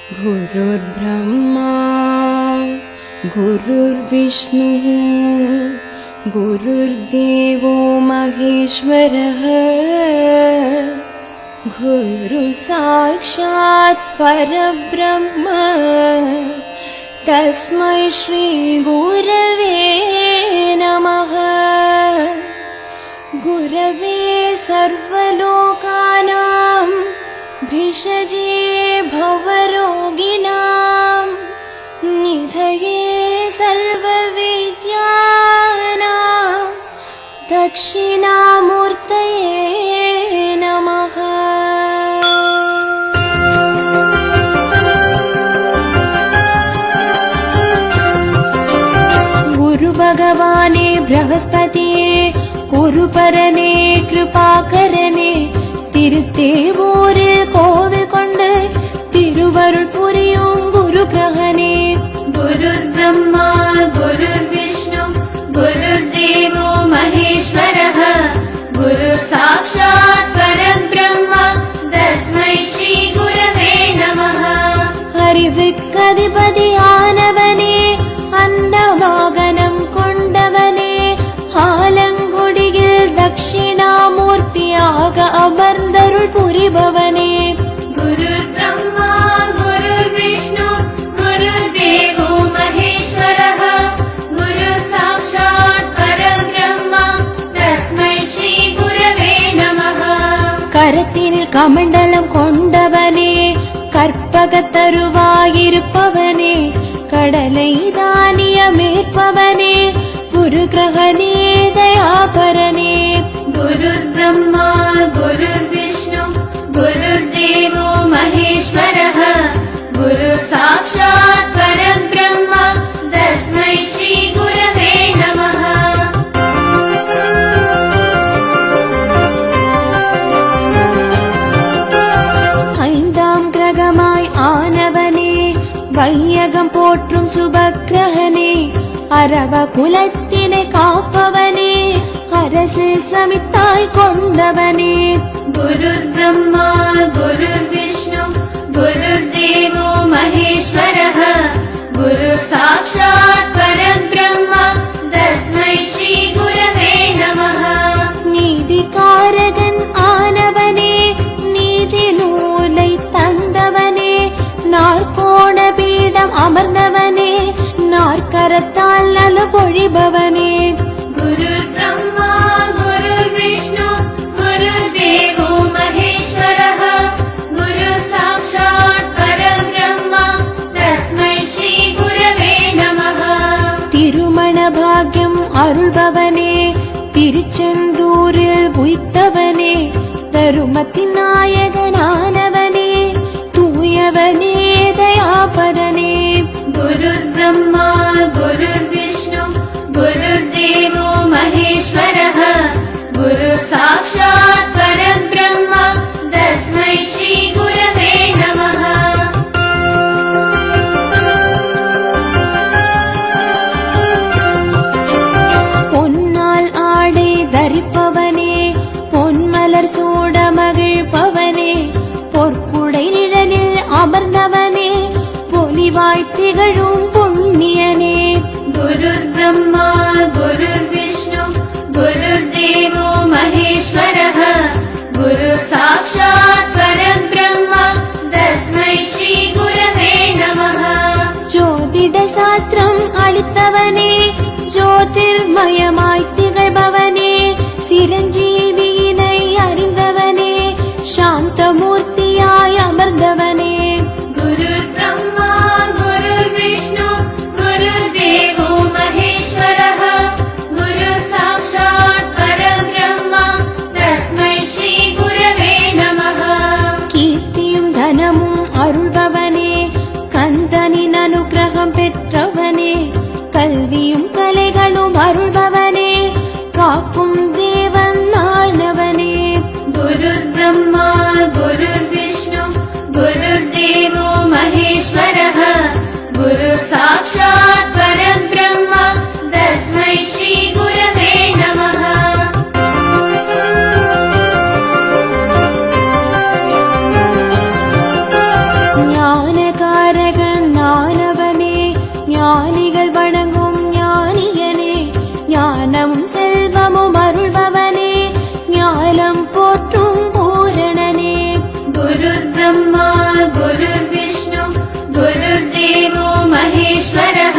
गुरुर्ब्रह्मा गुरुर्विष्णुः गुरुर्देवो महेश्वरः गुरु साक्षात् परब्रह्म तस्मै श्री गुरवे नमः। गुरवे सर्वलोकानां भिषजे भवरोगिणां निधये सर्वविद्यानां दक्षिणामूर्तये नमः। गुरु भगवाने बृहस्पतिये गुरुपरने कृपाकरने திருத்தேவூரில் கோவில் கொண்டு திருவருள் புரியும் குரு கிரகனே। குருர் பிரம்மா குருர் விஷ்ணு குருர் தேவோ மகேஸ்வரः குரு சாக்ஷாத் பரபிரம்ம தஸ்மை ஸ்ரீ குரவே நமः। அறிவுக்கதிபதியானவனே அன்னவாகனம் கொண்டவனே ஆலங்குடியில் தட்சிணாமூர்த்தியாக அமர்ந்தருள் புரிபவனே। குருர் பிரம்மா குருர் விஷ்ணு குருர் தேவோ மகேஸ்வரः குரு சாக்ஷாத் பரபிரம்ம தஸ்மை ஸ்ரீ குரவே நமः। கரத்தினில் கமண்டலம் கொண்டவனே கற்பகத்தருவாயிருப்பவனே கடலை தானியமேற்பவனே குரு கிரகனே தயாபரனே। குருர் பிரம்மா குருர் விஷ்ணு குருர் தேவோ மகேஸ்வரः குரு சாக்ஷாத் பரபிரம்ம தஸ்மை ஸ்ரீ குரவே நமः। ஐந்தாம் கிரகமாய் ஆனவனே வையகம் போற்றும் சுபக்கிரகனே அரவ குலத்தினை காப்பவனே அரசு சமித்தாய் கொண்டவனே। குருர் பிரம்மா குருர் விஷ்ணு குருர் தேவோ மகேஸ்வரः குரு சாக்ஷாத் பரபிரம்ம தஸ்மை ஸ்ரீ குரவே நமः। நீதிகாரகன் ஆனவனே நீதி நூலை தந்தவனே நாற்கோண பீடம் அமர்ந்தவனே நாற்கரத்தால் நல பொழிபவனே। குருர் பிரம்மா குருர் விஷ்ணு குருர் தேவோ மகேஸ்வரः குரு சாக்ஷாத் பரபிரம்ம தஸ்மை ஸ்ரீ குரவே நமः। திருமண பாக்யம் அருள்பவனே திருச்செந்தூரில் உய்த்தவனே தருமத்தின் நாயகனானவனே தூயவனே தயாபரனே। குருர் பிரம்மா குருர் விஷ்ணு குருர் தேவோ மகேஸ்வரः குரு சாக்ஷாத் பரபிரம்ம தஸ்மை ஸ்ரீ குரவே நமः। பொன்னால் ஆடை தரிப்பவனே பொன்மலர் சூட மகிழ்பவனே பொற்குடை நிழலில் அமர்ந்தவனே பொலிவாய் திகழும் புண்ணியனே। குருர் பிரம்மா குருர் விஷ்ணு குருர் தேவோ மகேஸ்வரः குரு சாக்ஷாத் பரபிரம்ம தஸ்மை ஸ்ரீ குரவே நமः। ஜோதிட சாஸ்திரம் அளித்தவனே ஜோதிர்மயமாய் திகழ்பவனே சிரஞ்சீவியினை அறிந்தவனே சாந்தமூர்த்தியாய் அமர்ந்தவனே। குருர் பிரம்மா குருர் விஷ்ணு குருர் தேவோ மகேஸ்வரः குரு சாக்ஷாத் பரபிரம்ம தஸ்மை ஸ்ரீ குரவே நமः। கீர்த்தியும் தனமும் அருள்பவனே கந்தனின் அனுகிரகம் பெற்றவனே கல்வியும் கலைகளும் அருள்பவனே காக்கும் தேவன் ஆனவனே। குருர் பிரம்மா குருர் விஷ்ணு குருர் தேவோ மகேஸ்வரः குரு சாக்ஷாத் பரபிரம்ம தஸ்மை ஸ்ரீ குரவே நமः। ஞானகார गुरुर्ब्रह्मा गुरुर्विष्णु गुरुर्देवो महेश्वरः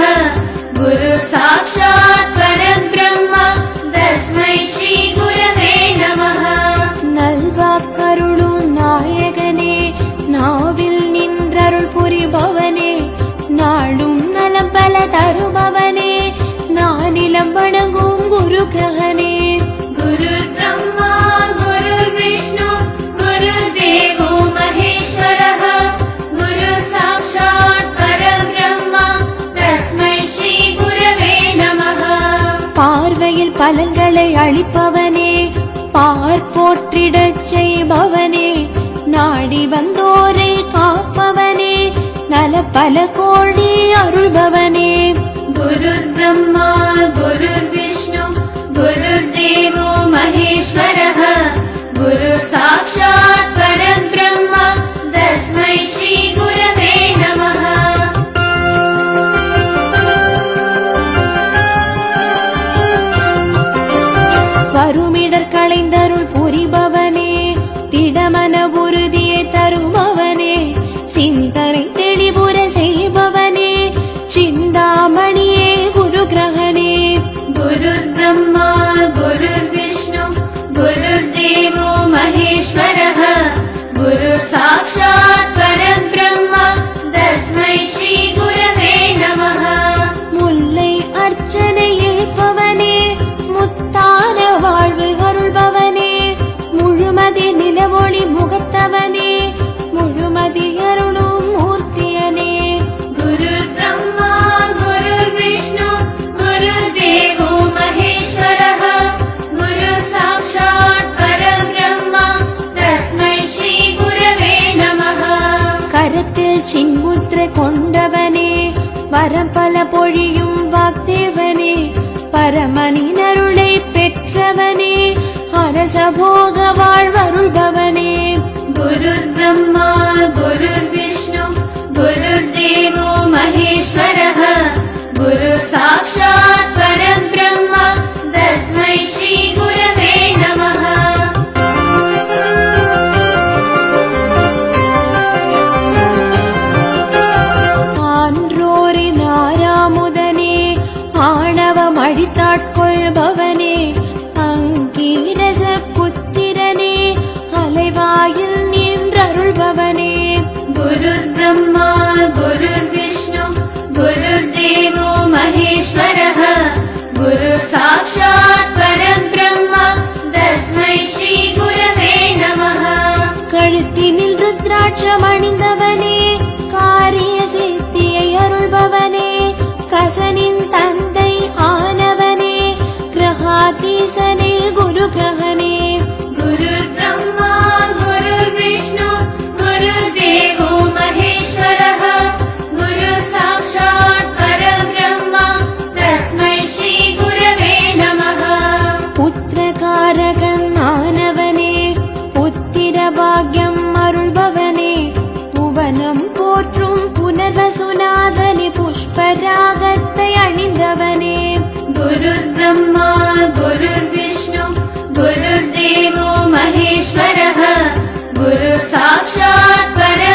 गुरु साक्षात् परब्रह्म तस्मै श्री गुरवे नमः நல்வாக்கருளும் நாயகனே, நாவில் நின்றருள் புரிபவனே, நாளும் நலம் பல தருபவனே, நானிலம் வணங்கும் குரு கிரகனே. गुरुर्ब्रह्मा गुरुर्विष्णु गुरुर्देवो महेश्वरः गुरु साक्षात् परब्रह्म तस्मै श्री गुरवे नमः பார்வையில் பலன்களை அளிப்பவனே, போற்றிடச் செய்பவனே, நாடி வந்தோரை காப்பவனே, நல பல கோடி அருள்பவனே. गुरुर्ब्रह्मा गुरुर्विष्णु गुरुर्देवो महेश्वरः गुरु साक्षात् परब्रह्म तस्मै श्री गुरवे नमः வருமிடர் களைந்தருள் புரிபவனே, திடமன உறுதியை தருபவனே, சிந்தனை தெளிவுற செய்பவனே, சிந்தாமணியே குரு கிரகனே. गुरुर्ब्रह्मा गुरुर्विष्णु गुरुर्देवो महेश्वरः गुरु साक्षात् परब्रह्म तस्मै श्री गुरवे नमः முல்லை அர்ச்சனை ஏற்பவனே, முத்தான வாழ்வு அருள்பவனே, முழுமதி நிலவொளி முகத்தவனே, முழுமதி அருளும் மூர்த்தியனே. गुरुर्ब्रह्मा गुरुर्विष्णु गुरुर्देवो महेश्वरः गुरु साक्षात् परब्रह्म तस्मै श्री गुरवे नमः கரத்தில் சின்முத்திரை கொண்டவனே, வரம் பல பொழியும் வாக்தேவனே, பரமனின் அருளை பெற்றவனே, அரச போக வாழ்வருள்பவனே. गुरुर्ब्रह्मा गुरुर्विष्णु गुरुर्देवो महेश्वरः गुरु साक्षात् परब्रह्म तस्मै श्री गुरवे नमः ஆன்றோரின் ஆறாமுதனே, ஆணவம் அழித்தாட்கொள்பவனே, அங்கீரச புத்திரனே, அலைவாயில் நின்றருள்பவனே. गुरुर्ब्रह्मा गुरुर्विष्णु गुरुर्देवो महेश्वरः गुरु साक्षात् परब्रह्म तस्मै श्री गुरवे नमः கழுத்தினில் ருத்ராட்சம் அணிந்தவனே, காரிய சித்தியை அருள்பவனே, கசனின் தந்தை ஆனவனே, கிரகாதீசனே குரு கிரகனே. गुरुर्ब्रह्मा गुरुर्विष्णु गुरुर्देवो महेश्वरः गुरु साक्षात् परब्रह्म तस्मै श्री गुरवे नमः புத்திரகாரகன் ஆனவனே, புத்திர பாக்யம் அருள்பவனே, புவனம் போற்றும் புனர்வசுநாதனே, புஷ்பராகத்தை அணிந்தவனே. गुरुर्ब्रह्मा गुरुर्विष्णु गुरुर्देवो महेश्वरः गुरु साक्षात् परब्रह्म